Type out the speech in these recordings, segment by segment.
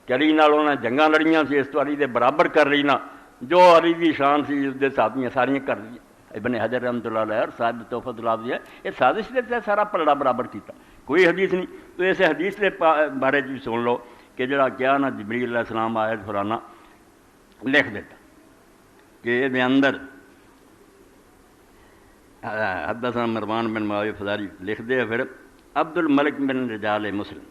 کہ علی نال انہاں جنگاں لڑیاں سی، اس تو علی دے برابر کر لینا، جو علی دی شان سی اس دے ساتھیاں ساریاں کر لی۔ ابن حجر رحمۃ اللہ علیہ اور صاحب تحفۃ العافیہ یہ سازش دے سارا پلڑا برابر کیتا، کوئی حدیث نہیں۔ تو اس حدیث کے بارے بھی سن لو کہ جڑا کیا نا جبریل علیہ السلام آیت فلانا لکھ دیتا کہ یہ اندر حدثنا مروان بن معاویہ فزاری لکھ دے، پھر عبد الملک بن رجال مسلم،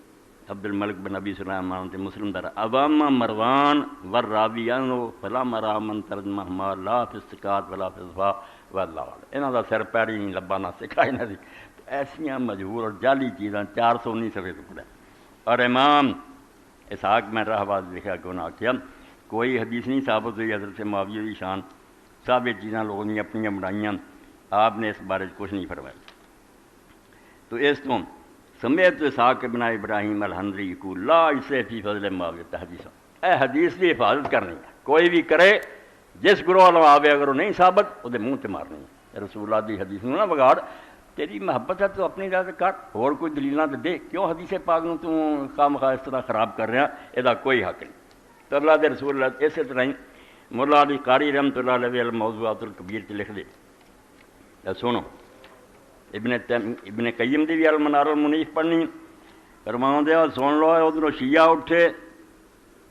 عبد الملک بن ابی سلیمان تے مسلم در عوام مروان والراویان فلا مرامن ترجمہ ما لا فی السکات ولا فی الصفا واللہ اعلم۔ انہاں دا سر پیری نہیں لبا نہ سکھائے نہ دی ایسیاں مجہور اور جعلی چیزاں 419 صفحے تو پڑھا۔ اور امام اسحاق میں راہباز لکھا کہ انہوں نے کیا کوئی حدیث نہیں ثابت ہوئی حضرت معاویہ کی شان، ثابت چیزاں لوگوں نے اپنی بنائیاں، آپ نے اس بارے کچھ نہیں فرمایا۔ تو اس تو سمیت اسحاق بن ابراہیم الحنظری یقول لا اسے فی فضل معاویہ حدیث، اے حدیث کی حفاظت کرنی ہے، کوئی بھی کرے جس گروہ والوں آوے اگر وہ نہیں ثابت وہ منہ تے مارنی ہے۔ رسول اللہ دی حدیث نہ بگاڑ، تیری محبت ہے تو اپنی جگہ کر، اور کوئی دلیل نہ دے، کیوں حدیث پاک نوں تو خام خواہ اس طرح خراب کر رہا، یہ کوئی حق نہیں۔ تو اللہ دے رسول اللہ اسی طرح ہی مولا علی قاری رحمۃ اللہ علیہ الموضوعات الکبیر چ لکھ دے، سنو ابن قیم دی بھی المنار المنیف پڑھنی، فرماؤں دے اور سن لو، ادھروں شیعہ اٹھے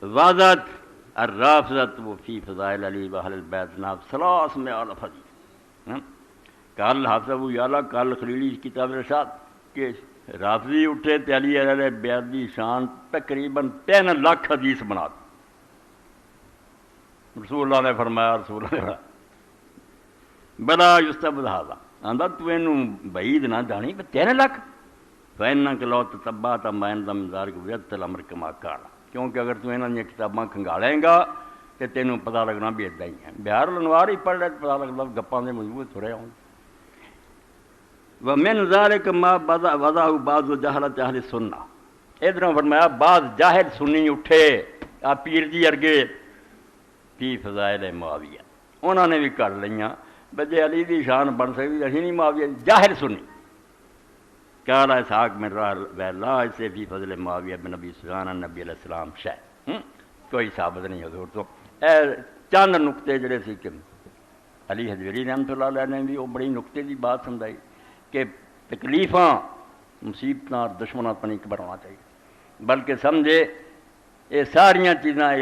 وازت الرافضۃ فی فضائل علی و اہل البیت ناب 300 حدیث۔ کل حافظ ابو یعلا کل خلیلی کتاب ارشاد کہ رافضی اٹھے تے علی علیہ بیت دی شان تقریباً 3 لاکھ حدیث بنا دی۔ رسول اللہ نے فرمایا، رسول اللہ نے فرمایا بلا یستبد ھذا، آندا تو اینوں بعید نہ جانی 3 لاکھ، فإنک لو تتبعت ما عند من ذلک وجدت الامر کما کان، کیونکہ اگر تو انہاں دی کتاباں کھنگالیں گا تے تینوں پتہ لگنا بھی اداں ہی ہے۔ بہار الانوار ہی پڑھ لے پتہ لگدا گپاں دے مضبوط تھوڑے ہوں۔ ومن ذلک ما وضع بعض جہلۃ اہل السنہ، ادھروں فرمایا بعض جاہل سنی اٹھے آ پیر جی ارگے فی فضائل معاویہ، انہوں نے بھی کر لیاں بجے علی دی شان بن سکتی اسی نہیں معاویہ، جاہل سنی قال اسحاق من راہ لا اسے فی فضل معاویہ بن ابی سفیان نبی علیہ السلام شے، کوئی ثابت نہیں حضور تو۔ اے چند نقطے جڑے سی کہ علی حجویری رحمۃ اللہ علیہ نے بھی وہ بڑی نقطے کی بات سمجھائی کہ تکلیفاں مصیبتاں اور دشمنوں پر نہیں گھبرانا چاہیے، بلکہ سمجھے یہ ساریاں چیزاں